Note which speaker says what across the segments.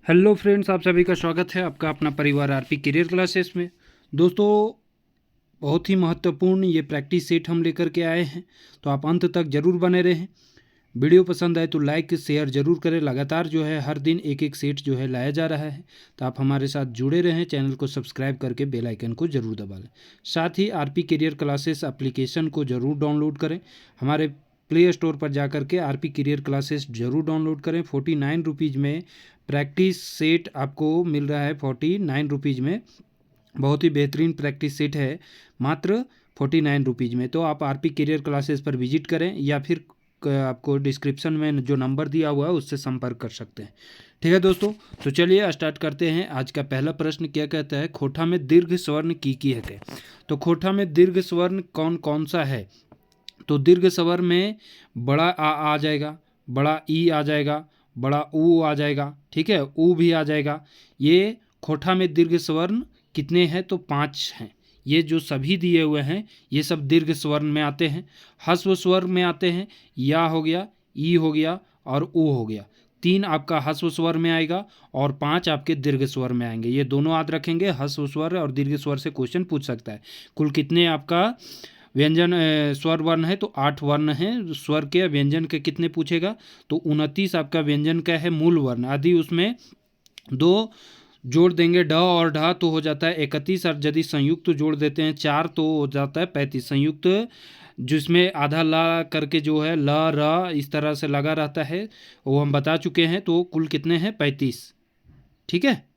Speaker 1: Hello friends, आप सभी का स्वागत है आपका अपना परिवार आरपी करियर क्लासेस में। दोस्तों, बहुत ही महत्वपूर्ण ये प्रैक्टिस सेट हम लेकर के आए हैं, तो आप अंत तक ज़रूर बने रहें। वीडियो पसंद आए तो लाइक शेयर ज़रूर करें। लगातार जो है हर दिन एक एक सेट जो है लाया जा रहा है, तो आप हमारे साथ जुड़े रहें। चैनल को सब्सक्राइब करके बेल आइकन को ज़रूर दबा लें। साथ ही आरपी करियर क्लासेस एप्लीकेशन को ज़रूर डाउनलोड करें। हमारे प्ले स्टोर पर जाकर के आरपी करियर क्लासेस ज़रूर डाउनलोड करें। 49 रुपीज़ में प्रैक्टिस सेट आपको मिल रहा है। 49 रुपीज़ में बहुत ही बेहतरीन प्रैक्टिस सेट है, मात्र 49 रुपीज़ में। तो आप आरपी करियर क्लासेस पर विजिट करें या फिर आपको डिस्क्रिप्शन में जो नंबर दिया हुआ है उससे संपर्क कर सकते हैं। ठीक है दोस्तों, तो चलिए स्टार्ट करते हैं। आज का पहला प्रश्न क्या कहता है, खोठा में दीर्घ स्वर्ण की है। तो खोठा में दीर्घ स्वर्ण कौन कौन सा है? तो दीर्घ स्वर में बड़ा आ जाएगा, बड़ा ई आ जाएगा, बड़ा ऊ आ जाएगा, ठीक है, ऊ भी आ जाएगा। ये खोठा में दीर्घ स्वर्ण कितने हैं? तो 5 हैं। ये जो सभी दिए हुए हैं ये सब दीर्घ स्वर्ण में आते हैं। ह्रस्व स्वर में आते हैं, या हो गया, ई हो गया और ऊ हो गया। 3 आपका ह्रस्व स्वर में आएगा और 5 आपके दीर्घ स्वर में आएंगे। ये दोनों याद रखेंगे, ह्रस्व स्वर और दीर्घ स्वर से क्वेश्चन पूछ सकता है। कुल कितने आपका व्यंजन स्वर वर्ण है? तो 8 वर्ण हैं। स्वर के व्यंजन के कितने पूछेगा? तो 29 आपका व्यंजन का है मूल वर्ण। आदि उसमें 2 जोड़ देंगे, ड और ढ, तो हो जाता है 31। और यदि संयुक्त तो जोड़ देते हैं 4 तो हो जाता है 35। संयुक्त जिसमें आधा ला करके जो है ल र इस तरह से लगा रहता है वो हम बता चुके हैं। तो कुल कितने हैं? 35। ठीक है।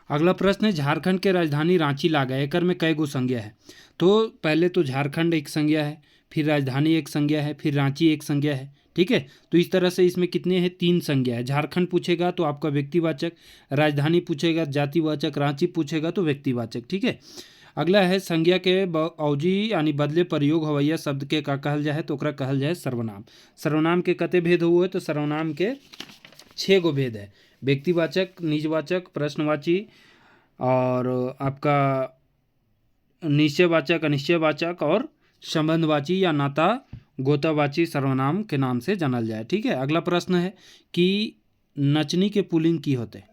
Speaker 1: अगला प्रश्न है, झारखंड के राजधानी रांची लागा एकर में कई गो संज्ञा है? तो पहले तो झारखंड एक संज्ञा है, फिर राजधानी एक संज्ञा है, फिर रांची एक संज्ञा है। ठीक है, तो इस तरह से इसमें कितने हैं? 3 संज्ञा है। झारखंड पूछेगा तो आपका व्यक्तिवाचक, राजधानी पूछेगा जातिवाचक, रांची पूछेगा तो व्यक्तिवाचक। ठीक है। अगला है, संज्ञा के अवजी यानी बदले प्रयोग हवैया शब्द के का कहल जाए? तो ओकरा कहल जाए सर्वनाम। सर्वनाम के कते भेद हुए? तो सर्वनाम के 6 गो भेद है। व्यक्तिवाचक, निजवाचक, प्रश्नवाची और आपका निश्चयवाचक, अनिश्चयवाचक और संबंधवाची या नाता गोतावाची सर्वनाम के नाम से जानल जाए। ठीक है। अगला प्रश्न है कि नचनी के पुल्लिंग की होते?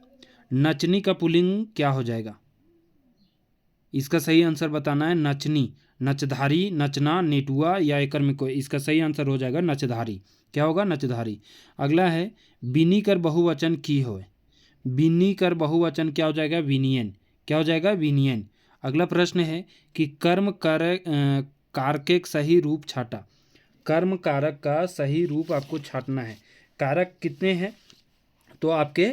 Speaker 1: नचनी का पुल्लिंग क्या हो जाएगा? इसका सही आंसर बताना है। नचनी, नचधारी, नचना, नेटुआ या एकर में कोई, इसका सही आंसर हो जाएगा नचधारी। क्या होगा? नचधारी। अगला है, बिनी कर बहुवचन की होए? बिनी कर बहुवचन क्या हो जाएगा? विनियन। क्या हो जाएगा? विनियन। अगला प्रश्न है कि कर्म कारक के सही रूप छाटा? कर्म कारक का सही रूप आपको छाटना है। कारक कितने हैं? तो आपके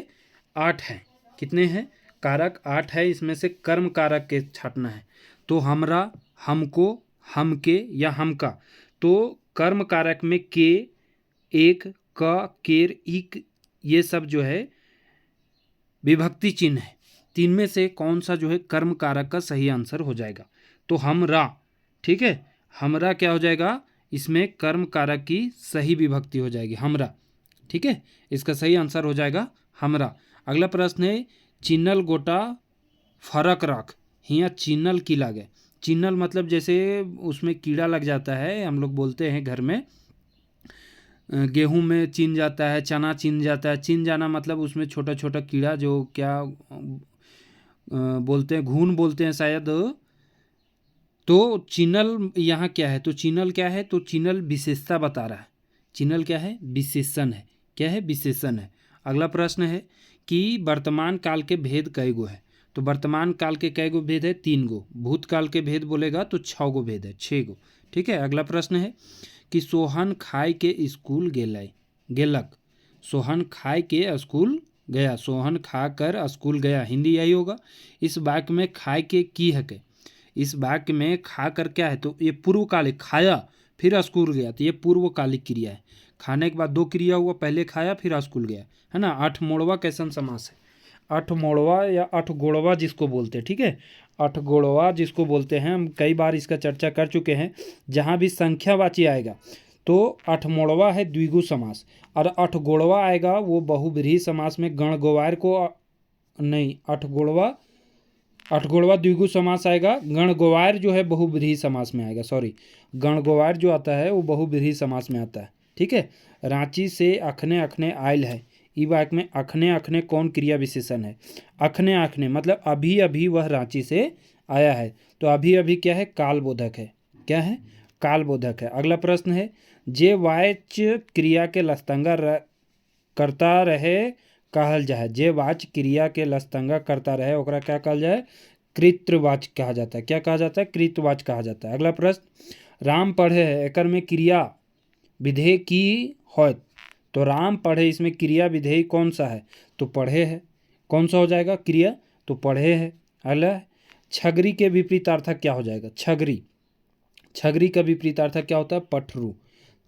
Speaker 1: 8 हैं। कितने हैं? कारक 8 है। इसमें से कर्म कारक के छाटना है। तो हमरा, हमको, हमके या हमका। तो कर्म कारक में के, एक, क, केर, इक, ये सब जो है विभक्ति चिन्ह है। 3 में से कौन सा जो है कर्म कारक का सही आंसर हो जाएगा? तो हमरा। ठीक है, हमरा क्या हो जाएगा? इसमें कर्म कारक की सही विभक्ति हो जाएगी, हमरा। ठीक है, इसका सही आंसर हो जाएगा हमरा। अगला प्रश्न है, चिन्नल गोटा फरक रख, हियाँ चिन्नल की लागे? चिन्नल मतलब जैसे उसमें कीड़ा लग जाता है, हम लोग बोलते हैं घर में, गेहूं में चिन जाता है, चना चिन जाता है। चिन जाना मतलब उसमें छोटा छोटा कीड़ा, जो क्या बोलते हैं, घून बोलते हैं शायद। तो चिन्हल यहाँ क्या है? तो चिन्हल क्या है? तो चिन्हल विशेषता बता रहा है। चिन्हल क्या है? विशेषण है। क्या है? विशेषण है। अगला प्रश्न है कि वर्तमान काल के भेद कई गो है? तो वर्तमान काल के कई गो भेद है? 3 गो। भूतकाल के भेद बोलेगा तो 6 गो भेद है, 6 गो। ठीक है। अगला प्रश्न है कि सोहन खाए के स्कूल गेलक? सोहन खाए के स्कूल गया, सोहन खा कर स्कूल गया, हिंदी यही होगा। इस वाक्य में खाए के की है के? इस वाक्य में खा कर क्या है? तो ये पूर्वकालिक, खाया फिर स्कूल गया, तो ये पूर्वकालिक क्रिया है। खाने के बाद 2 क्रिया हुआ, पहले खाया फिर स्कूल गया, है ना। 8 मोड़वा कैसन समास है? 8 मोड़वा या 8 गोड़वा जिसको बोलते हैं। ठीक है, 8 गोड़वा जिसको बोलते हैं, हम कई बार इसका चर्चा कर चुके हैं। जहाँ भी संख्यावाची आएगा तो 8 मोड़वा है द्विगु समास, और 8 गोड़वा आएगा वो बहुब्रीहि समास में गण गोवार को नहीं, 8 गोड़वा द्विगु समास आएगा। गण गोवार जो है बहुब्रीहि समास में आएगा। सॉरी, गण गोवार जो आता है वो बहुब्रीहि समास में आता है। ठीक है। रांची से अखने अखने आयल है, ई वाक्य में अखने अखने कौन क्रिया विशेषण है? अखने अखने मतलब अभी अभी वह रांची से आया है, तो अभी अभी क्या है? कालबोधक है। क्या है? कालबोधक है। अगला प्रश्न है, जे वाच्य क्रिया के लस्तंगा करता रहे कहल जाए। जे वाच्य क्रिया के लस्तंगा करता रहे ओकरा क्या कहल जाए? कृतवाच्य कहा जाता है। क्या कहा जाता है? कृतवाच्य कहा जाता है। अगला प्रश्न, राम पढ़े है एकर में क्रिया विधेय की होत, तो राम पढ़े इसमें क्रिया विधेय कौन सा है? तो पढ़े है। कौन सा हो जाएगा क्रिया? तो पढ़े है। अगला, छगरी के विपरीतार्थक क्या हो जाएगा? छगरी, छगरी का विपरीतार्थक क्या होता है? पठरू।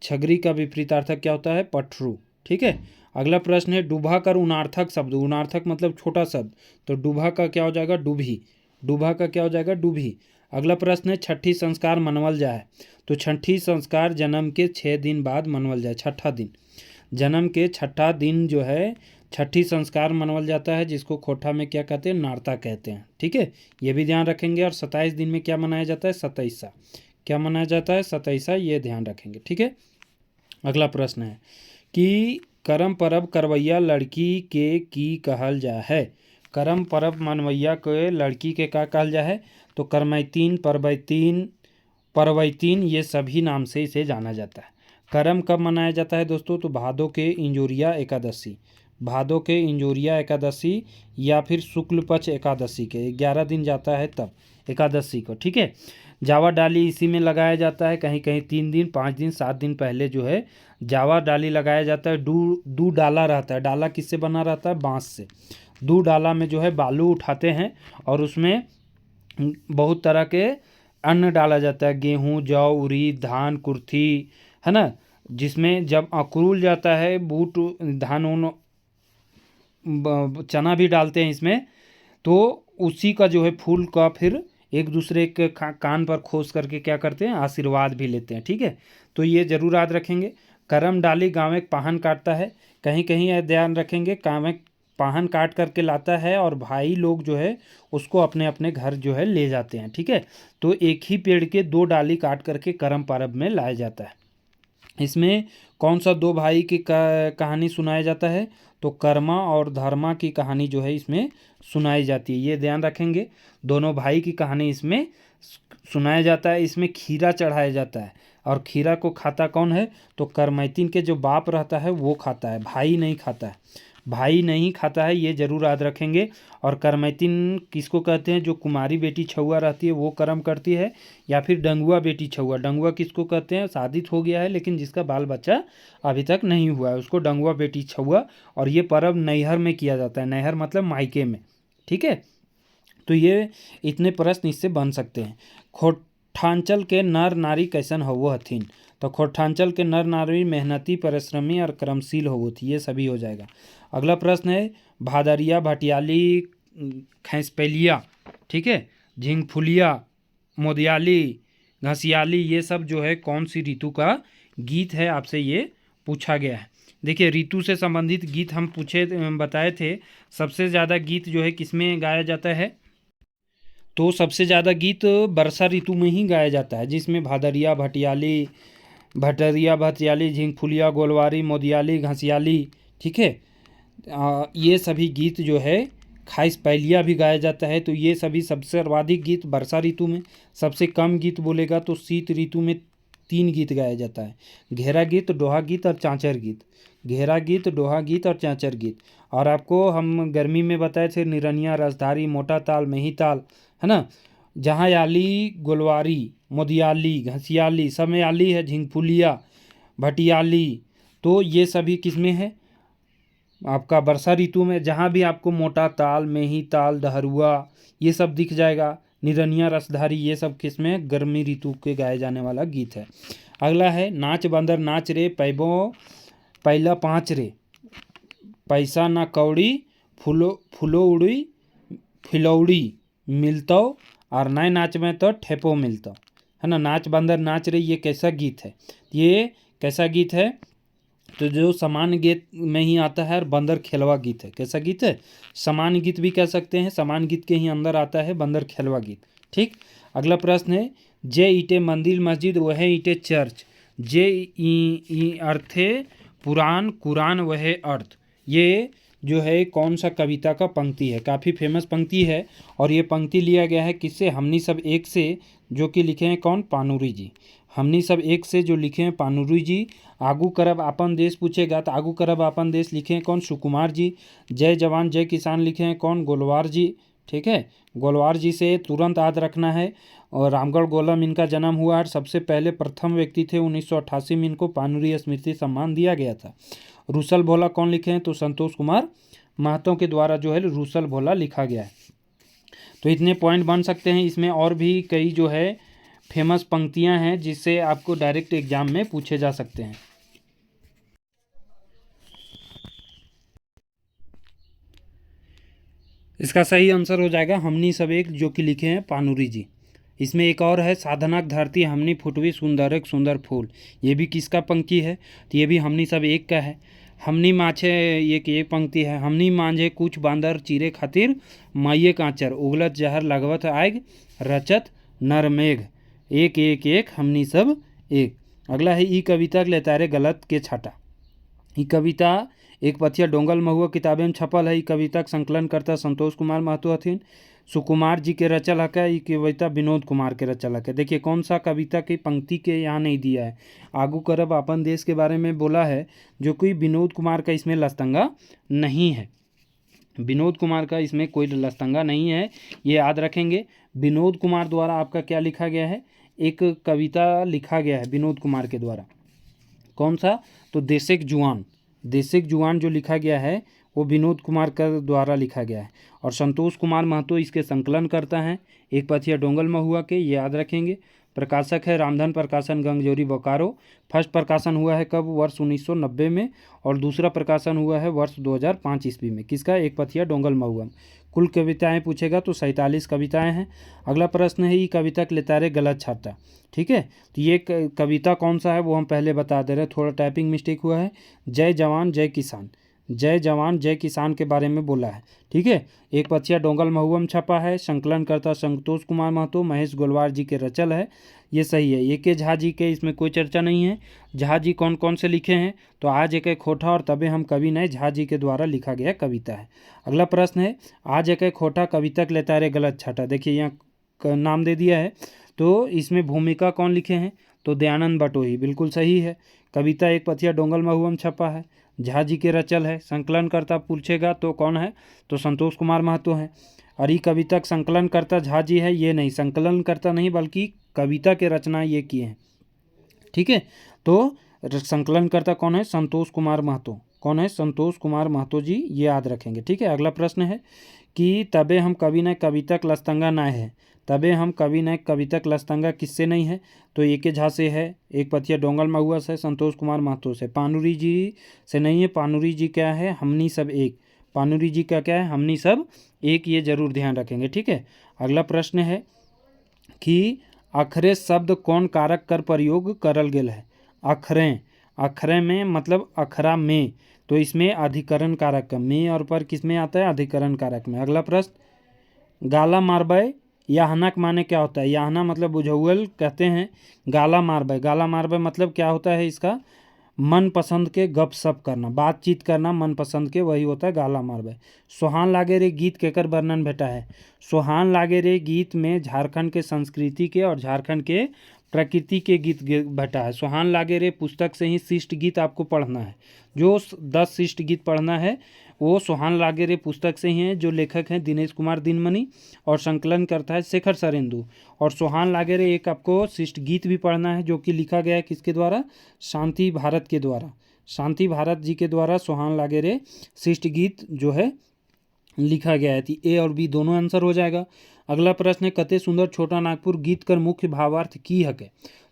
Speaker 1: छगरी का विपरीतार्थक क्या होता है? पठरू। ठीक है। अगला प्रश्न है, डूबा कर उनार्थक शब्द, उनार्थक मतलब छोटा शब्द, तो डूबा का क्या हो जाएगा? डूभी। डूबा का क्या हो जाएगा? डूभी। अगला प्रश्न है, छठी संस्कार मनवल जाए, तो छठी संस्कार जन्म के 6 दिन बाद मनवल जाए। छठा दिन, जन्म के छठा दिन जो है छठी संस्कार मनवल जाता है, जिसको खोटा में क्या कहते हैं? नारता कहते हैं। ठीक है, ये भी ध्यान रखेंगे। और 27 दिन में क्या मनाया जाता है? सतैसा। क्या मनाया जाता है? सतैसा, ये ध्यान रखेंगे। ठीक है। अगला प्रश्न है कि करम परब करवैया लड़की के की कहल जा है। करम परब मनवैया के लड़की के का कहल जा है? तो करमैतीन, परवैतीन, परवैतीन, ये सभी नाम से इसे जाना जाता है। करम कब मनाया जाता है दोस्तों? तो भादों के इंजोरिया एकादशी, भादों के इंजोरिया एकादशी या फिर शुक्ल पक्ष एकादशी के 11 दिन जाता है तब एकादशी को। ठीक है। जावा डाली इसी में लगाया जाता है, कहीं कहीं 3 दिन, 5 दिन, 7 दिन पहले जो है जावा डाली लगाया जाता है। दू डाला रहता है। डाला किससे बना रहता है? बांस से। दू डाला में जो है बालू उठाते हैं और उसमें बहुत तरह के अन्न डाला जाता है, गेहूँ, जौ, उड़ीद, धान, कुर्थी, है ना, जिसमें जब अंकुर जाता है बूट, धान उन, चना भी डालते हैं इसमें, तो उसी का जो है फूल का फिर एक दूसरे के कान पर खोस करके क्या करते हैं? आशीर्वाद भी लेते हैं। ठीक है, तो ये जरूर याद रखेंगे। करम डाली गाँव एक पाहन काटता है, कहीं कहीं यह ध्यान रखेंगे, गाँव एक पाहन काट करके लाता है और भाई लोग जो है उसको अपने अपने घर जो है ले जाते हैं। ठीक है, तो एक ही पेड़ के 2 डाली काट करके करम परब में लाया जाता है। इसमें कौन सा 2 भाई की कहानी सुनाया जाता है? तो कर्मा और धर्मा की कहानी जो है इसमें सुनाई जाती है। ये ध्यान रखेंगे, दोनों भाई की कहानी इसमें सुनाया जाता है। इसमें खीरा चढ़ाया जाता है और खीरा को खाता कौन है? तो करमैतीन के जो बाप रहता है वो खाता है, भाई नहीं खाता है। भाई नहीं खाता है, ये जरूर याद रखेंगे। और करमैतीन किसको कहते हैं? जो कुमारी बेटी छुआ रहती है वो कर्म करती है, या फिर डंगुआ बेटी छुआ। डंगुआ किसको कहते हैं? शादित हो गया है लेकिन जिसका बाल बच्चा अभी तक नहीं हुआ है उसको डंगुआ बेटी छुआ। और ये पर्व नैहर में किया जाता है। नैहर मतलब मायके में। ठीक है, तो ये इतने प्रश्न इससे बन सकते हैं। खोटांचल के नर नारी कैसन होवो हथिन? तो खोटांचल के नर नारी मेहनती, परिश्रमी और कर्मशील होवो थी। ये सभी हो जाएगा। अगला प्रश्न है, भादरिया, भटियाली, खैंसपैलिया, ठीक है, झिंगफुलिया, मोदियाली, घसियाली, ये सब जो है कौन सी ऋतु का गीत है? आपसे ये पूछा गया है। देखिए, ऋतु से संबंधित गीत हम बताए थे। सबसे ज़्यादा गीत जो है किसमें गाया जाता है? तो सबसे ज़्यादा गीत वर्षा ऋतु में ही गाया जाता है, जिसमें भादरिया, भटियाली, झिंगफुलिया, गोलवारी, मोदियाली, घसियाली, ठीक है, ये सभी गीत जो है खैंसपैलिया भी गाया जाता है। तो ये सभी सबसे सर्वाधिक गीत वर्षा ऋतु में। सबसे कम गीत बोलेगा तो शीत ऋतु में 3 गीत गाया जाता है, घेरा गीत, डोहा गीत और चाँचर गीत। घेरा गीत, डोहा गीत और चाँचर गीत। और आपको हम गर्मी में बताए थे निरनिया, रसधारी, मोटा ताल, मेही ताल, है ना, जहाँ याली, गोलवारी, मोदियाली, घसियाली, समयाली है, झिंगफुलिया, भटियाली, तो ये सभी किसमें है? आपका वर्षा ऋतु में। जहाँ भी आपको मोटा ताल, मेही ताल, दहरुआ, ये सब दिख जाएगा, निरनिया, रसधारी, ये सब किसमें? गर्मी ऋतु के गाए जाने वाला गीत है। अगला है, नाच बंदर नाच रे, पैबो पहला 5 रे, पैसा ना कौड़ी, फूलो उड़ी, फिलौड़ी मिलतो, और नए नाच में तो ठेपो मिलतो, है ना। नाच बंदर नाच रे, ये कैसा गीत है? ये कैसा गीत है? तो जो सामान्य गीत में ही आता है, और बंदर खेलवा गीत है। कैसा गीत है? सामान्य गीत भी कह सकते हैं, सामान्य गीत के ही अंदर आता है बंदर खेलवा गीत। ठीक। अगला प्रश्न है, जे ईटे मंदिर मस्जिद वह ईटे चर्च, जे ई अर्थे पुराण कुरान वह अर्थ। ये जो है कौन सा कविता का पंक्ति है, काफ़ी फेमस पंक्ति है। और ये पंक्ति लिया गया है किससे, हमनी सब एक से, जो कि लिखे हैं कौन, पानुरी जी। हमनी सब एक से जो लिखे हैं पानुरी जी। आगू करब आपन देश पूछेगा तो आगू करब आपन देश लिखे हैं कौन, सुकुमार जी। जय जवान जय किसान लिखे हैं कौन, गोलवार जी। ठीक है, गोलवार जी से तुरंत याद रखना है। और रामगढ़ गोला में इनका जन्म हुआ है। सबसे पहले प्रथम व्यक्ति थे, 1988 में इनको पानुरी स्मृति सम्मान दिया गया था। रूसल भोला कौन लिखे हैं, तो संतोष कुमार महतो के द्वारा जो है रूसल भोला लिखा गया है। तो इतने पॉइंट बन सकते हैं। इसमें और भी कई जो है फेमस पंक्तियां हैं जिससे आपको डायरेक्ट एग्जाम में पूछे जा सकते हैं। इसका सही आंसर हो जाएगा हमनी सब एक, जो कि लिखे हैं पानुरी जी। इसमें एक और है, साधनाक धरती हमनी फुटवी सुंदर सुंदर फूल। ये भी किसका पंक्ति है, तो ये भी हमनी सब एक का है। हमनी माछे, ये पंक्ति है, हमनी मांझे कुछ बांदर चीरे खातिर माइये कांचर उगलत जहर लगवत आग रचत नरमेघ एक एक एक हमनी सब एक। अगला है, ई कविता के लेतारे गलत के छाटा। ई कविता एक पथिया डोंगल महुआ किताबे में छपल है। ई कविता के संकलन करता संतोष कुमार महतो हथिन। सुकुमार जी के रचल हक है। ई कविता विनोद कुमार के रचल हक है। देखिए कौन सा कविता की पंक्ति के यहाँ नहीं दिया है। आगू करब अपन देश के बारे में बोला है, जो कि विनोद कुमार का इसमें लस्तंगा नहीं है। विनोद कुमार का इसमें कोई लस्तंगा नहीं है, ये याद रखेंगे। विनोद कुमार द्वारा आपका क्या लिखा गया है, एक कविता लिखा गया है विनोद कुमार के द्वारा। कौन सा, तो देशेक जुआन। देशेक जुआन जो लिखा गया है वो विनोद कुमार का द्वारा लिखा गया है। और संतोष कुमार महतो इसके संकलन करता है। एक पथिया डोंगल महुआ के, ये याद रखेंगे। प्रकाशक है रामधन प्रकाशन गंगजौरी बोकारो। फर्स्ट प्रकाशन हुआ है कब, वर्ष 1990 में। और दूसरा प्रकाशन हुआ है वर्ष 2005 ईस्वी में। किसका, एक पथिया डोंगल महुआ। कुल कविताएं पूछेगा तो 47 कविताएं हैं। अगला प्रश्न है, ये कविता के लेतारे गलत छाटा। ठीक है, तो ये कविता कौन सा है वो हम पहले बता दे रहे हैं, थोड़ा टाइपिंग मिस्टेक हुआ है। जय जवान जय किसान, जय जवान जय किसान के बारे में बोला है। ठीक है, एक पथिया डोंगल महुआ में छपा है। संकलन करता संतोष कुमार महतो, महेश गोलवार जी के रचल है, ये सही है। ए के झा जी के इसमें कोई चर्चा नहीं है। झा जी कौन कौन से लिखे हैं, तो आज एक खोटा और तबे हम कवि नए झा जी के द्वारा लिखा गया कविता है। अगला प्रश्न है, आज एक खोटा कविता के लेता रे गलत छाटा। देखिए यहाँ नाम दे दिया है, तो इसमें भूमिका कौन लिखे हैं, तो दयानंद बटोही, बिल्कुल सही है। कविता एक पथिया डोंगल महुआ में छपा है, झा जी के रचल है। संकलन करता पूछेगा तो कौन है, तो संतोष कुमार महतो है। और ये कविता का संकलन करता झा जी है, ये नहीं, संकलन करता नहीं बल्कि कविता के रचना ये किए हैं। ठीक है, तो संकलन करता कौन है, संतोष कुमार महतो। कौन है, संतोष कुमार महतो जी, ये याद रखेंगे। ठीक है, अगला प्रश्न है कि तबे हम कवि न कविता लस्तंगा ना है। तबे हम कवि न कविता लस्तंगा किससे नहीं है, तो ए के झा से है। एक पथिया डोंगल महुआ से, संतोष कुमार महतो से। पानुरी जी से नहीं है। पानुरी जी क्या है, हमनी सब एक। पानुरी जी का क्या है, हमनी सब एक, ये जरूर ध्यान रखेंगे। ठीक है, अगला प्रश्न है कि अखरे शब्द कौन कारक कर प्रयोग करल गेल है। अखरें, अखरे में मतलब अखरा में, तो इसमें अधिकरण कारक में और पर किस में आता है, अधिकरण कारक में। अगला प्रश्न, गाला मारबे याहना का माने क्या होता है। याहना मतलब बुझौल कहते हैं। गाला मारबे, गाला मारबे मतलब क्या होता है इसका, मन पसंद के गप सप करना, बातचीत करना मन पसंद के, वही होता है गाला मारबे। सोहान लागे रे गीत केकर वर्णन भेटा है। सोहान लागे रे गीत में झारखंड के संस्कृति के और झारखंड के प्रकृति के गीत भेटा है। सोहान लागे रे पुस्तक से ही शिष्ट गीत आपको पढ़ना है। जो 10 शिष्ट गीत पढ़ना है वो सोहान लागे रे पुस्तक से ही है। जो लेखक हैं दिनेश कुमार दिनमणि और संकलन करता है शेखर सरेंदु। और सोहान लागे रे एक आपको शिष्ट गीत भी पढ़ना है, जो कि लिखा गया है किसके द्वारा, शांति भारत के द्वारा। शांति भारत जी के द्वारा सोहान लागे रे शिष्ट गीत जो है लिखा गया है। थी ए और बी दोनों आंसर हो जाएगा। अगला प्रश्न है, कते सुंदर छोटा नागपुर गीत कर मुख्य भावार्थ की हके।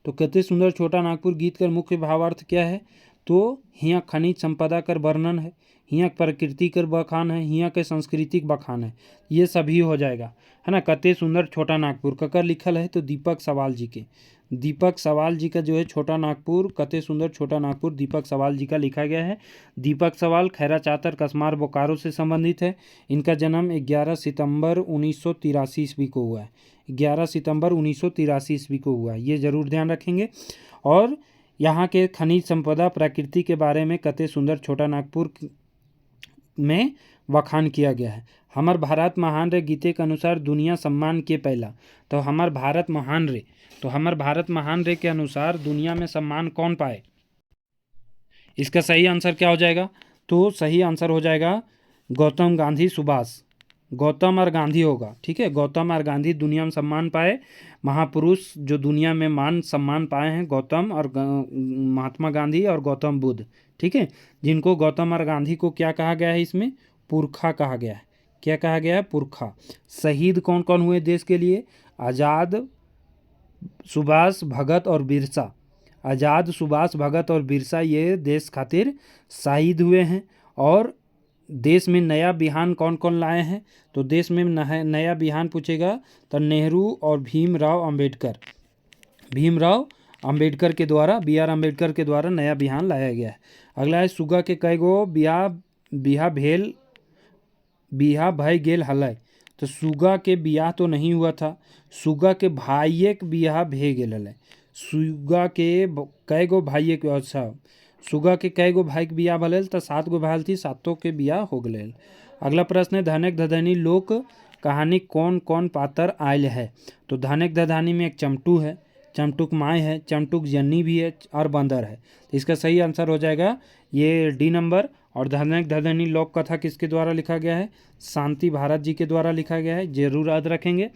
Speaker 1: तो कते सुंदर छोटा नागपुर गीत कर मुख्य भावार्थ क्या है, तो हियाँ खनिज संपदा कर वर्णन है, हियाँ प्रकृति कर बखान है, हियाँ के सांस्कृतिक बखान है, ये सभी हो जाएगा, है ना। कते सुंदर छोटा नागपुर ककर लिखल है, तो दीपक सवाल जी के। दीपक सवाल जी का जो है छोटा नागपुर, कते सुंदर छोटा नागपुर दीपक सवाल जी का लिखा गया है। दीपक सवाल खैरा चातर कसमार बोकारो से संबंधित है। इनका जन्म 11 सितंबर 1983 ईस्वी को हुआ है। 11 सितंबर 1983 ईस्वी को हुआ है, ये जरूर ध्यान रखेंगे। और यहाँ के खनिज संपदा प्रकृति के बारे में कते सुंदर छोटा नागपुर में वखान किया गया है। हमार भारत महान रे गीते के अनुसार दुनिया सम्मान के पहला। तो हमार भारत महान रे, तो हमार भारत महान रे के अनुसार दुनिया में सम्मान कौन पाए? इसका सही आंसर क्या हो जाएगा? तो सही आंसर हो जाएगा गौतम गांधी सुभाष। गौतम और गांधी होगा, ठीक है। गौतम और गांधी दुनिया में सम्मान पाए। महापुरुष जो दुनिया में मान सम्मान पाए हैं, गौतम और महात्मा गांधी और गौतम बुद्ध, ठीक है। जिनको गौतम और गांधी को क्या कहा गया है? इसमें पुरखा कहा गया है। क्या कहा गया है? पुरखा। शहीद कौन कौन हुए देश के लिए? आज़ाद, सुभाष, भगत और बिरसा। आज़ाद, सुभाष, भगत और बिरसा ये देश खातिर शहीद हुए हैं। और देश में नया बिहान कौन कौन लाए हैं? तो देश में नया बिहान पूछेगा तो नेहरू और भीमराव अंबेडकर। भीमराव अंबेडकर के द्वारा, बी आर अम्बेडकर के द्वारा नया बिहान लाया गया है। अगला है सुगा के कई गो बिहा भय गेल हलय। तो सुगा के बियाह तो नहीं हुआ था, सुगा के भाइये के बियाह भे गेल हलय। सुगा के कई गो भाइये के, अच्छा, सुगा के कई गो भाई के बियाह भले तो 7 गो भाई थी, 7 के बियाह हो गए। अगला प्रश्न है धनक धधनी लोक कहानी कौन कौन पात्र आयल है? तो धनक धधानी में एक चमटू है, चमटुक माय है, चमटुक जन्नी भी है और बंदर है। तो इसका सही आंसर हो जाएगा ये डी नंबर। और धनक धधनी लोक कथा किसके द्वारा लिखा गया है? शांति भारत जी के द्वारा लिखा गया है, जरूर याद रखेंगे।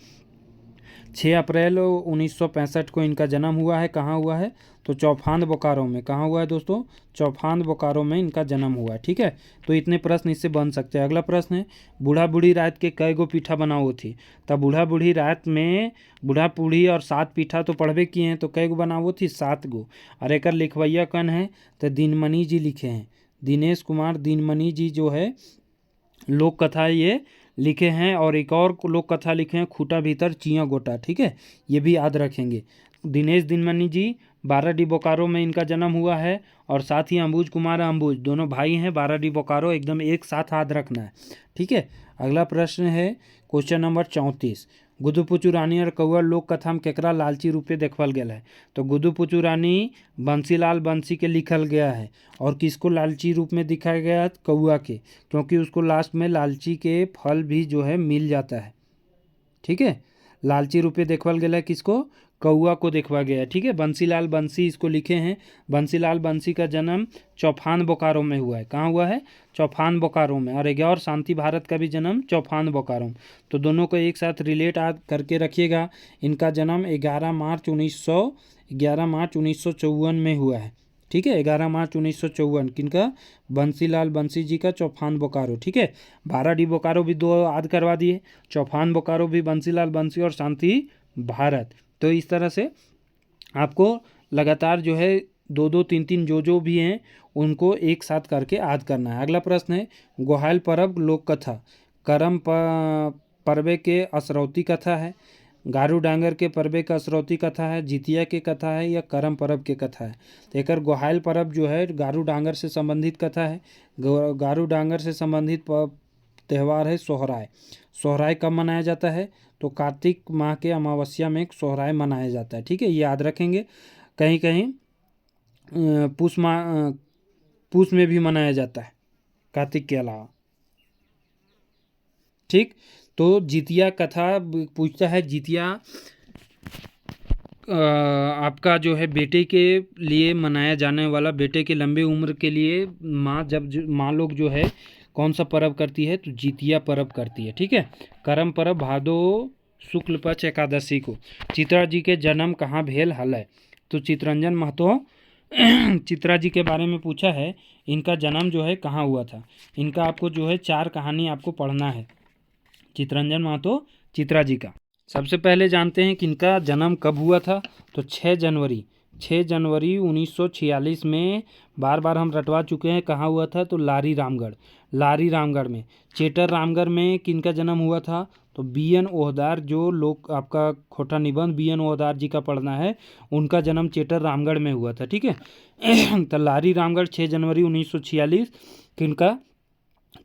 Speaker 1: 6 अप्रैल 1965 को इनका जन्म हुआ है। कहाँ हुआ है? तो चौफांद बोकारो में। कहाँ हुआ है दोस्तों? चौफांद बोकारो में इनका जन्म हुआ है, ठीक है। तो इतने प्रश्न इससे बन सकते हैं। अगला प्रश्न है बूढ़ा बूढ़ी रात के कई गो पीठा बनाओ थी? तब बूढ़ा बूढ़ी रात में बूढ़ा बूढ़ी और 7 पीठा तो पढ़बे किए हैं, तो कई गो बनाओ थी? 7 गो। और एक लिखवैया कन है तो दीनमणि जी लिखे हैं, दिनेश कुमार दीनमणि जी जो है लोक कथा ये लिखे हैं। और एक और लोक कथा लिखे हैं खूटा भीतर चिया गोटा, ठीक है, ये भी याद रखेंगे। दिनेश दीनमणि जी 12 डी बोकारो में इनका जन्म हुआ है। और साथ ही अंबुज कुमार अंबुज दोनों भाई हैं, 12 डी बोकारो, एकदम एक साथ याद रखना है, ठीक है। अगला प्रश्न है क्वेश्चन नंबर 34। गुदुपुचू रानी और कौआ लोक कथा में केकरा लालची रूपे देखल गया है? तो गुदुपुचू रानी बंसीलाल बंसी के लिखल गया है। और किसको लालची रूप में दिखाया गया? कौआ के, क्योंकि उसको लास्ट में लालची के फल भी जो है मिल जाता है, ठीक है। लालची रूपे देखल गया है किसको? कौआ को देखवा गया है, ठीक है। बंसीलाल बंसी इसको लिखे हैं। बंसीलाल बंसी का जन्म चौफान बोकारो में हुआ है। कहाँ हुआ है? चौफान बोकारो में। और एक और शांति भारत का भी जन्म चौफान बोकारो में। तो दोनों को एक साथ रिलेट करके रखिएगा। इनका जन्म 11 मार्च 1954 में हुआ है, ठीक है। 11 मार्च 1954 किनका? बंसीलाल बंसी जी का, चौफान बोकारो, ठीक है। 12 डी बोकारो भी 2 याद करवा दिए, चौफान बोकारो भी बंसीलाल बंसी और शांति भारत। तो इस तरह से आपको लगातार जो है 2-2 3-3 जो भी हैं उनको एक साथ करके याद करना है। अगला प्रश्न है गोहाल पर्व लोक कथा करम पर्वे के असरौती कथा है, गारू डांगर के पर्वे का असरौती कथा है, जितिया के कथा है, या करम पर्व के कथा है? तो एक गोहाल पर्व जो है गारू डांगर से संबंधित कथा है। गारू डांगर से संबंधित त्यौहार है सोहराय। सोहराय कब मनाया जाता है? तो कार्तिक माह के अमावस्या में सोहराय मनाया जाता है, ठीक है, ये याद रखेंगे। कहीं कहीं पूस में भी मनाया जाता है कार्तिक के अलावा, ठीक। तो जितिया कथा पूछता है, जितिया आपका जो है बेटे के लिए मनाया जाने वाला, बेटे के लंबे उम्र के लिए माँ लोग जो है कौन सा पर्व करती है? तो जितिया पर्व करती है, ठीक है। करम पर्व भादो शुक्ल पक्ष एकादशी को। चित्रा जी के जन्म कहाँ भेल हलय? तो चित्रंजन महतो चित्रा जी के बारे में पूछा है, इनका जन्म जो है कहाँ हुआ था? इनका आपको जो है 4 कहानी आपको पढ़ना है चित्रंजन महतो चित्रा जी का। सबसे पहले जानते हैं कि इनका जन्म कब हुआ था? तो 6 जनवरी 1946 में। बार बार हम रटवा चुके हैं, कहाँ हुआ था? तो लारी रामगढ़ में। चेटर रामगढ़ में किनका जन्म हुआ था? तो BN ओहदार, जो लोग आपका खोटा निबंध BN ओहदार जी का पढ़ना है, उनका जन्म चेटर रामगढ़ में हुआ था, ठीक है। तो लारी रामगढ़ 6 जनवरी 1946 किनका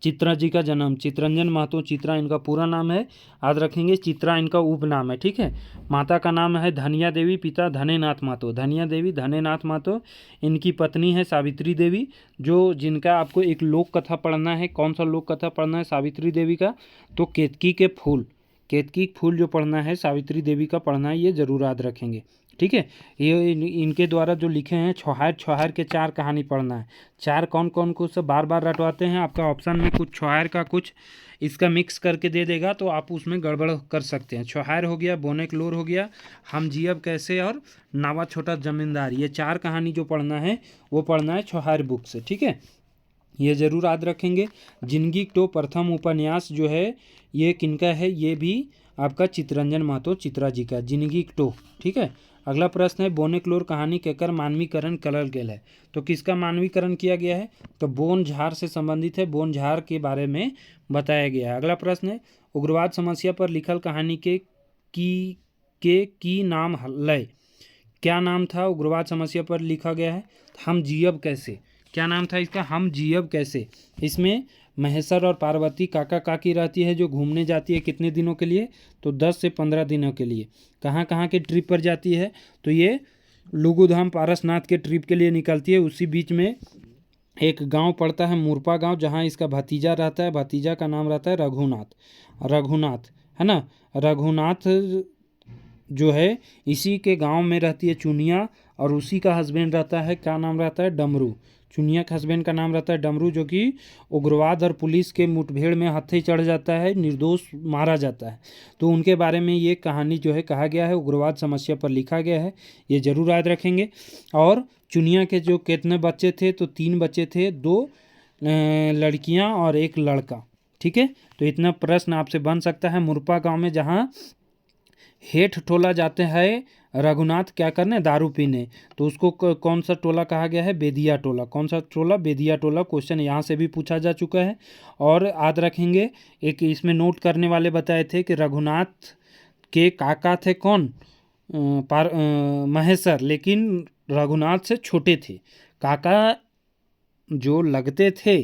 Speaker 1: चित्रा जी का जन्म, चित्रंजन महतो, चित्रा इनका पूरा नाम है, याद रखेंगे। चित्रा इनका उपनाम है, ठीक है। माता का नाम है धनिया देवी, पिता धनेनाथ महतो, धनिया देवी धनेनाथ महतो। इनकी पत्नी है सावित्री देवी, जो जिनका आपको एक लोक कथा पढ़ना है। कौन सा लोक कथा पढ़ना है सावित्री देवी का? तो केतकी के फूल, केतकी फूल जो पढ़ना है सावित्री देवी का पढ़ना है, ये जरूर याद रखेंगे, ठीक है। ये इनके द्वारा जो लिखे हैं छुहार, छुहार के 4 कहानी पढ़ना है। 4 कौन कौन को सब बार बार रटवाते हैं, आपका ऑप्शन में कुछ छुहार का कुछ इसका मिक्स करके दे देगा, तो आप उसमें गड़बड़ कर सकते हैं। छुहार हो गया, बोनेकलोर हो गया, हम जियब कैसे और नावा छोटा जमींदार, ये 4 कहानी जो पढ़ना है वो पढ़ना है छुहार बुक से, ठीक है। ये जरूर याद रखेंगे। जिंदगी तो प्रथम उपन्यास जो है ये किनका है? ये भी आपका चित्रंजन महतो, चित्रा जी का, जिंदगी तो, ठीक है। अगला प्रश्न है बोनेकलोर कहानी केकर मानवीकरण करल गेल है? तो किसका मानवीकरण किया गया है? तो बोनझार से संबंधित है, बोनझार के बारे में बताया गया है। अगला प्रश्न है उग्रवाद समस्या पर लिखल कहानी के की नाम लय, क्या नाम था? उग्रवाद समस्या पर लिखा गया है हम जियब कैसे, क्या नाम था इसका? हम जियब कैसे। इसमें महेश्वर और पार्वती काका काकी रहती है, जो घूमने जाती है कितने दिनों के लिए? तो 10 से 15 दिनों के लिए। कहाँ कहाँ के ट्रिप पर जाती है? तो ये लुगुधाम पारसनाथ के ट्रिप के लिए निकलती है। उसी बीच में एक गांव पड़ता है मुरपा गांव, जहां इसका भतीजा रहता है, भतीजा का नाम रहता है रघुनाथ, रघुनाथ है ना। रघुनाथ जो है इसी के गांव में रहती है चुनिया, और उसी का हस्बैंड रहता है, क्या नाम रहता है? डमरू। चुनिया का हस्बैंड का नाम रहता है डमरू, जो कि उग्रवाद और पुलिस के मुठभेड़ में हत्थे चढ़ जाता है, निर्दोष मारा जाता है। तो उनके बारे में ये कहानी जो है कहा गया है, उग्रवाद समस्या पर लिखा गया है, ये जरूर याद रखेंगे। और चुनिया के जो कितने बच्चे थे? तो 3 बच्चे थे, 2 लड़कियां और 1 लड़का, ठीक है। तो इतना प्रश्न आपसे बन सकता है। मुरपा गांव में जहां हेठ टोला जाते हैं रघुनाथ क्या करने? दारू पीने, तो उसको कौन सा टोला कहा गया है? बेदिया टोला। कौन सा टोला? बेदिया टोला। क्वेश्चन यहाँ से भी पूछा जा चुका है। और याद रखेंगे एक इसमें नोट करने वाले बताए थे कि रघुनाथ के काका थे कौन? महेश्वर, लेकिन रघुनाथ से छोटे थे। काका जो लगते थे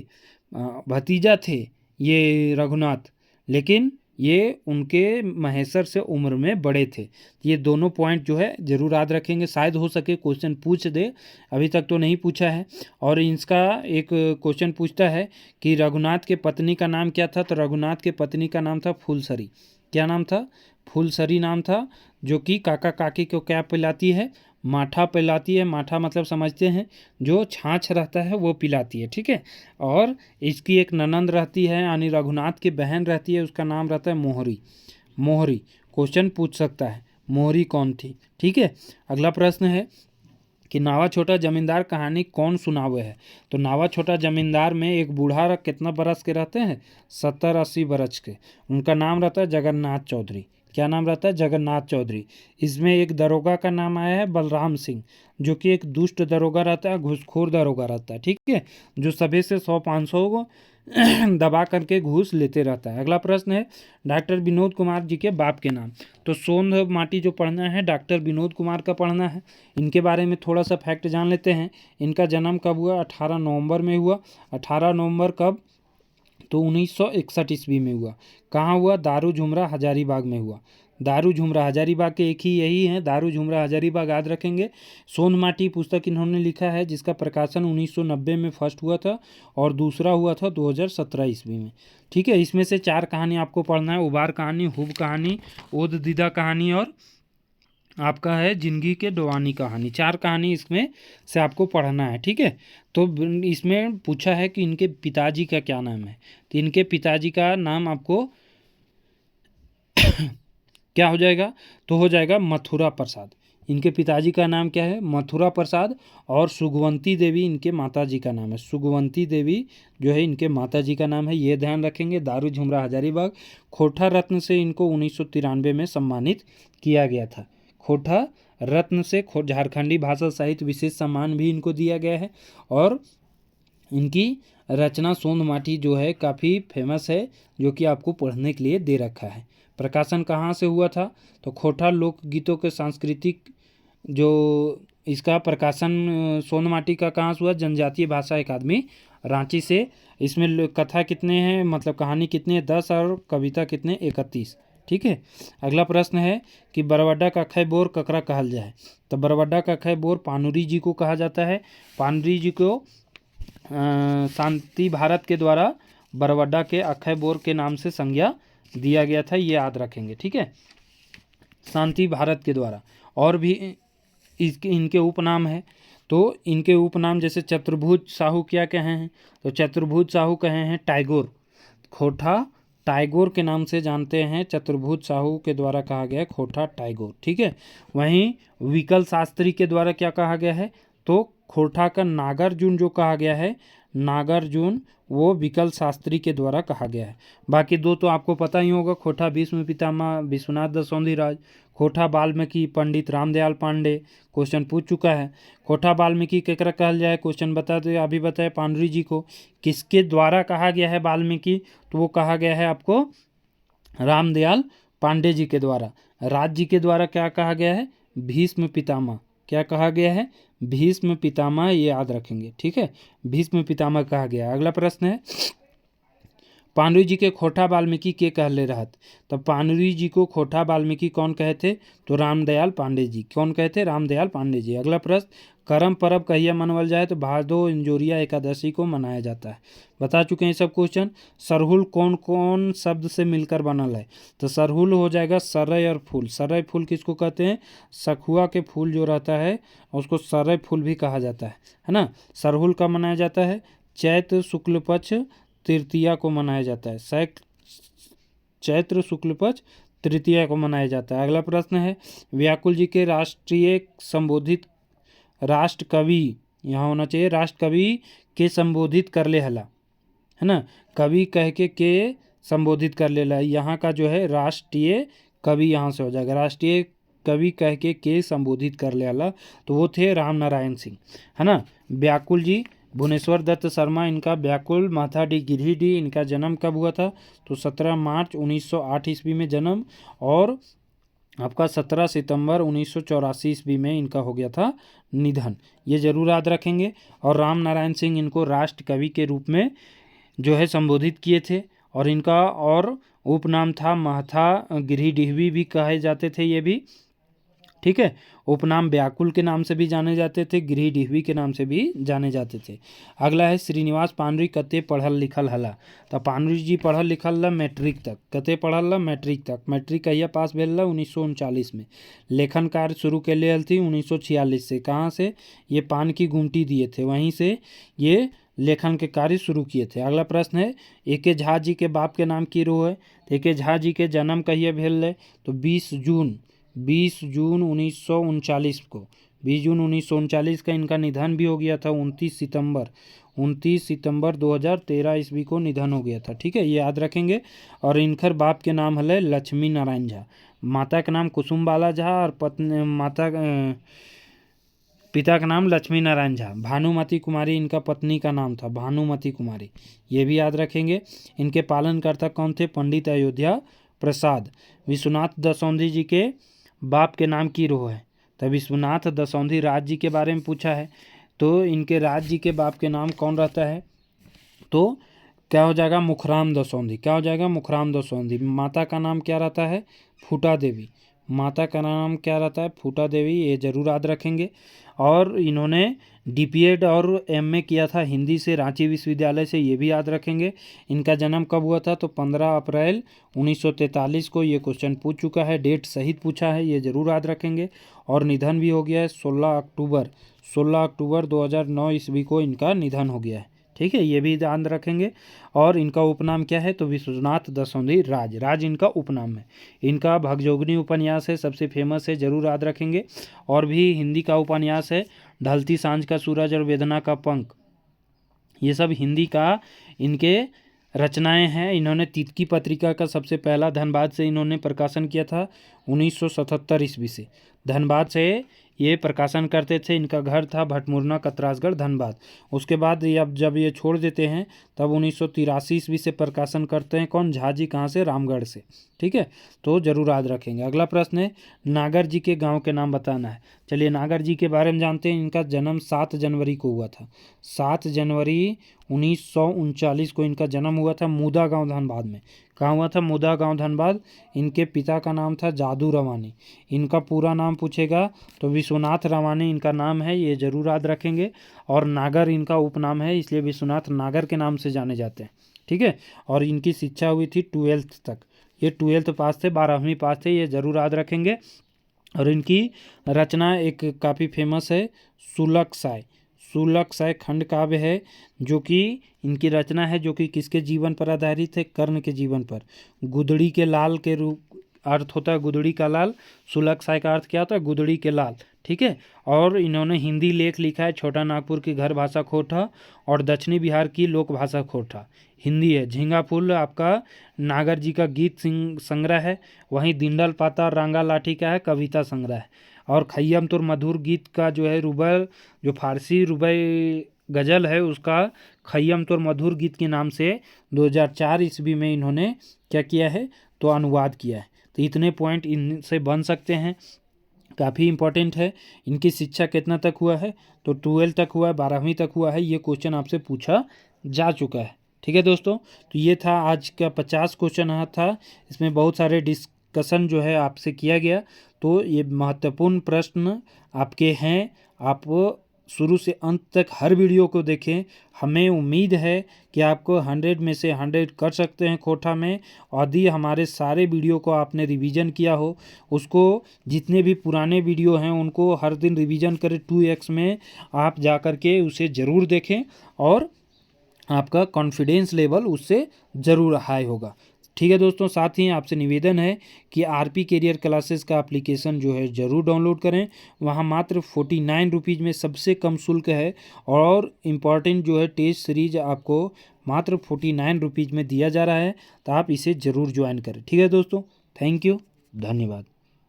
Speaker 1: भतीजा थे ये रघुनाथ, लेकिन ये उनके महेश्वर से उम्र में बड़े थे। ये दोनों पॉइंट जो है जरूर याद रखेंगे, शायद हो सके क्वेश्चन पूछ दे, अभी तक तो नहीं पूछा है। और इसका एक क्वेश्चन पूछता है कि रघुनाथ के पत्नी का नाम क्या था? तो रघुनाथ के पत्नी का नाम था फूलसरी। क्या नाम था? फूलसरी नाम था, जो कि काका काकी को क्या पिलाती है? माठा पिलाती है। माठा मतलब समझते हैं, जो छाछ रहता है वो पिलाती है, ठीक है। और इसकी एक ननंद रहती है, यानी रघुनाथ की बहन रहती है, उसका नाम रहता है मोहरी। मोहरी क्वेश्चन पूछ सकता है, मोहरी कौन थी, ठीक है। अगला प्रश्न है कि नावा छोटा जमींदार कहानी कौन सुनावे है? तो नावा छोटा जमींदार में एक बूढ़ा कितना बरस के रहते हैं? 70-80 बरस के। उनका नाम रहता है जगन्नाथ चौधरी। क्या नाम रहता है? जगन्नाथ चौधरी। इसमें एक दरोगा का नाम आया है बलराम सिंह, जो कि एक दुष्ट दरोगा रहता है, घूसखोर दरोगा रहता है, ठीक है, जो सभी से 100-500 को दबा करके घूस लेते रहता है। अगला प्रश्न है डॉक्टर विनोद कुमार जी के बाप के नाम। तो सोंध माटी जो पढ़ना है डॉक्टर विनोद कुमार का पढ़ना है। इनके बारे में थोड़ा सा फैक्ट जान लेते हैं। इनका जन्म कब हुआ? 18 नवंबर में हुआ। 18 नवंबर कब? तो 1961 ईस्वी में हुआ। कहाँ हुआ? दारू झुमरा हजारीबाग में हुआ। दारू झुमरा हजारीबाग के एक ही यही है, दारू झुमरा हजारीबाग, याद रखेंगे। सोंध माटी पुस्तक इन्होंने लिखा है, जिसका प्रकाशन 1990 में फर्स्ट हुआ था और दूसरा हुआ था 2017 ईस्वी में, ठीक है। इसमें से 4 कहानी आपको पढ़ना है, उबार कहानी, हुब कहानी, ओद दीदा कहानी और आपका है जिंदगी के डोवानी कहानी। 4 कहानी इसमें से आपको पढ़ना है, ठीक है। तो इसमें पूछा है कि इनके पिताजी का क्या नाम है? तो इनके पिताजी का नाम आपको क्या हो जाएगा? तो हो जाएगा मथुरा प्रसाद। इनके पिताजी का नाम क्या है? मथुरा प्रसाद। और सुगवंती देवी इनके माताजी का नाम है। सुगवंती देवी जो है इनके माताजी का नाम है, ये ध्यान रखेंगे। दारू झुमरा हजारीबाग। खोटा रत्न से इनको 1993 में सम्मानित किया गया था। खोटा रत्न से झारखंडी भाषा साहित्य विशेष सम्मान भी इनको दिया गया है। और इनकी रचना सोंध माटी जो है काफ़ी फेमस है, जो कि आपको पढ़ने के लिए दे रखा है। प्रकाशन कहाँ से हुआ था? तो खोटा लोकगीतों के सांस्कृतिक जो इसका प्रकाशन सोंध माटी का कहाँ से हुआ? जनजातीय भाषा अकादमी रांची से। इसमें कथा कितने हैं, मतलब कहानी कितनी है, 10 और कविता कितने, 31। ठीक है। अगला प्रश्न है कि बरवड्डा का अक्षय बोर ककरा कहल जाए। तो बरवड्डा का अक्षय बोर पानुरी जी को कहा जाता है। पानुरी जी को शांति भारत के द्वारा बरवड्डा के अक्षय बोर के नाम से संज्ञा दिया गया था, ये याद रखेंगे। ठीक है, शांति भारत के द्वारा। और भी इनके उपनाम है। तो इनके उपनाम जैसे चतुर्भुज साहू क्या कहे हैं, तो चतुर्भुज साहू कहे हैं टैगोर, खोटा टैगोर के नाम से जानते हैं। चतुर्भुज साहू के द्वारा कहा गया है खोटा टैगोर। ठीक है। वहीं विकल शास्त्री के द्वारा क्या कहा गया है, तो खोटा का नागार्जुन जो कहा गया है, नागार्जुन वो विकल शास्त्री के द्वारा कहा गया है। बाकी दो तो आपको पता ही होगा, खोटा भीष्म पितामह विश्वनाथ दसौंधी राज, खोटा वाल्मीकि पंडित रामदयाल पांडे, क्वेश्चन पूछ चुका है। खोटा वाल्मीकि केकरा कहल जाए, क्वेश्चन बता दो, अभी बताए पांडुरी जी को। किसके द्वारा कहा गया है वाल्मीकि, तो वो कहा गया है आपको रामदयाल पांडे जी के द्वारा। राज जी के द्वारा क्या कहा गया है, भीष्म पितामह। क्या कहा गया है, भीष्म पितामह, ये याद रखेंगे। ठीक है, भीष्म पितामह कहा गया। अगला प्रश्न है पांडुरी जी के खोटा वाल्मीकि के कहले रहत। तो पांडुरी जी को खोटा वाल्मीकि कौन कहे थे, तो रामदयाल पांडे जी। कौन कहे थे, रामदयाल पांडे जी। अगला प्रश्न करम परब कहिया मनवल जाए, तो भादो इंजोरिया एकादशी को मनाया जाता है। बता चुके हैं सब क्वेश्चन। सरहुल कौन कौन शब्द से मिलकर बनल है, तो सरहुल हो जाएगा सरय और फूल। सरय फूल किसको कहते हैं, सखुआ के फूल जो रहता है उसको सरय फूल भी कहा जाता है ना। सरहुल का मनाया जाता है, चैत्र शुक्ल पक्ष तृतीया को मनाया जाता है। चैत्र शुक्ल पक्ष तृतीया को मनाया जाता है। अगला प्रश्न है व्याकुल जी के राष्ट्रीय संबोधित राष्ट्र कवि, यहाँ होना चाहिए राष्ट्र कवि के संबोधित कर ले हला, है ना, कवि कह के संबोधित कर ले ला। यहाँ का जो है राष्ट्रीय कवि यहाँ से हो जाएगा, राष्ट्रीय कवि कह के संबोधित कर ले हला, तो वो थे राम नारायण सिंह, है ना। व्याकुल जी भुवनेश्वर दत्त शर्मा, इनका व्याकुल माथाडी गिरिडीह, इनका जन्म कब हुआ था, तो 17 मार्च 1908 ईस्वी में जन्म, और आपका 17 सितंबर 1984 ईस्वी में इनका हो गया था निधन, ये जरूर याद रखेंगे। और राम नारायण सिंह इनको राष्ट्र कवि के रूप में जो है संबोधित किए थे। और इनका और उपनाम था महथा गिरिडीहवी भी कहे जाते थे ये भी। ठीक है, उपनाम व्याकुल के नाम से भी जाने जाते थे, गिरिडीहवी के नाम से भी जाने जाते थे। अगला है श्रीनिवास पांडुरी कते पढ़ल लिखल हला। तो पांडुरी जी पढ़ल लिखल ला मैट्रिक तक। कते पढ़ल ला, मैट्रिक तक। मैट्रिक कहिया पास भेल ला, 1939 में। लेखन कार्य शुरू के लिए थी 1946 से। कहाँ से, ये पान की गुमटी दिए थे, वहीं से ये लेखन के कार्य शुरू किए थे। अगला प्रश्न है एके झा जी के बाप के नाम की रो है। एके झा जी के जन्म कहिए भेल है, तो 20 जून 1939 को, 20 जून 1939 का इनका निधन भी हो गया था। 29 सितंबर 2013 ईस्वी को निधन हो गया था। ठीक है, ये याद रखेंगे। और इनकर बाप के नाम है लक्ष्मी नारायण झा, माता का नाम कुसुम बाला झा, और पिता का नाम लक्ष्मी नारायण झा। भानुमती कुमारी इनका पत्नी का नाम था, भानुमती कुमारी, ये भी याद रखेंगे। इनके पालनकर्ता कौन थे, पंडित अयोध्या प्रसाद। विश्वनाथ दसौंधी जी के बाप के नाम की रोह है, तो विश्वनाथ दसौंधी राज जी के बारे में पूछा है, तो इनके राज जी के बाप के नाम कौन रहता है, तो क्या हो जाएगा, मुखराम दसौंधी। क्या हो जाएगा, मुखराम दसौंधी। माता का नाम क्या रहता है, फूटा देवी। माता का नाम क्या रहता है, फूटा देवी, ये जरूर याद रखेंगे। और इन्होंने डीपीएड और एमए किया था हिंदी से रांची विश्वविद्यालय से, ये भी याद रखेंगे। इनका जन्म कब हुआ था, तो 15 अप्रैल 1943 को। ये क्वेश्चन पूछ चुका है, डेट सहित पूछा है, ये जरूर याद रखेंगे। और निधन भी हो गया है 16 अक्टूबर 2009 ईस्वी को इनका निधन हो गया है। ठीक है, ये भी ध्यान रखेंगे। और इनका उपनाम क्या है, तो विश्वनाथ दसौंधी राज इनका उपनाम है। इनका भगजोगनी उपन्यास है, सबसे फेमस है, जरूर याद रखेंगे। और भी हिंदी का उपन्यास है ढलती सांझ का सूरज और वेदना का पंख, ये सब हिंदी का इनके रचनाएं हैं। इन्होंने तितकी पत्रिका का सबसे पहला धनबाद से इन्होंने प्रकाशन किया था 1977 ईस्वी से। धनबाद से ये प्रकाशन करते थे। इनका घर था भटमुरना, कतरासगढ़, धनबाद। उसके बाद ये अब जब ये छोड़ देते हैं तब 1983 ईस्वी से प्रकाशन करते हैं। कौन? झा जी। कहाँ से? रामगढ़ से। ठीक है, तो जरूर याद रखेंगे। अगला प्रश्न है, नागर जी के गांव के नाम बताना है। चलिए नागर जी के बारे में जानते हैं। इनका जन्म 7 जनवरी को हुआ था। 7 जनवरी 1939 को इनका जन्म हुआ था मुदा गांव, धनबाद में। कहाँ हुआ था? मुदा गांव, धनबाद। इनके पिता का नाम था जादू रवानी। इनका पूरा नाम पूछेगा तो विश्वनाथ रवानी इनका नाम है, ये जरूर याद रखेंगे। और नागर इनका उपनाम है, इसलिए विश्वनाथ नागर के नाम से जाने जाते हैं। ठीक है, और इनकी शिक्षा हुई थी 12th तक। ये 12th पास थे, 12वीं पास थे, ये जरूर याद रखेंगे। और इनकी रचना एक काफ़ी फेमस है, सुलक साय। सुलक साय खंड काव्य है, जो कि इनकी रचना है, जो कि किसके जीवन पर आधारित है? कर्ण के जीवन पर। गुदड़ी के लाल के रूप अर्थ होता है गुदड़ी का लाल। सुलक साय का अर्थ क्या होता है? गुदड़ी के लाल। ठीक है, और इन्होंने हिंदी लेख लिखा है, छोटा नागपुर की घर भाषा खोटा और दक्षिणी बिहार की लोक भाषा खोटा। हिंदी है। झींगा फूल आपका नागर जी का गीत संग्रह है। वहीं दिंडल पाता और रांगा लाठी का है कविता संग्रह है। और खय्यम तुर मधुर गीत का जो है रुबाई, जो फारसी रुबाई गज़ल है, उसका खय्यम तुर मधुर गीत के नाम से 2004 ईस्वी में इन्होंने क्या किया है? तो अनुवाद किया है। तो इतने पॉइंट इनसे बन सकते हैं, काफ़ी इंपॉर्टेंट है। इनकी शिक्षा कितना तक हुआ है? तो 12 तक हुआ है, 12वीं तक हुआ है। ये क्वेश्चन आपसे पूछा जा चुका है। ठीक है दोस्तों, तो ये था आज का 50 क्वेश्चन था। इसमें बहुत सारे डिस्कशन जो है आपसे किया गया। तो ये महत्वपूर्ण प्रश्न आपके हैं। आप शुरू से अंत तक हर वीडियो को देखें। हमें उम्मीद है कि आपको 100 में से 100 कर सकते हैं कोठा में। यदि हमारे सारे वीडियो को आपने रिवीजन किया हो, उसको जितने भी पुराने वीडियो हैं उनको हर दिन रिवीजन करें 2x में। आप जा कर के उसे ज़रूर देखें और आपका कॉन्फिडेंस लेवल उससे ज़रूर हाई होगा। ठीक है दोस्तों, साथ ही आपसे निवेदन है कि आरपी कैरियर क्लासेस का एप्लीकेशन जो है ज़रूर डाउनलोड करें। वहाँ मात्र 49 रुपीज़ में सबसे कम शुल्क है। और इम्पॉर्टेंट जो है टेस्ट सीरीज आपको मात्र 49 रुपीज़ में दिया जा रहा है। तो आप इसे ज़रूर ज्वाइन करें। ठीक है दोस्तों, थैंक यू, धन्यवाद।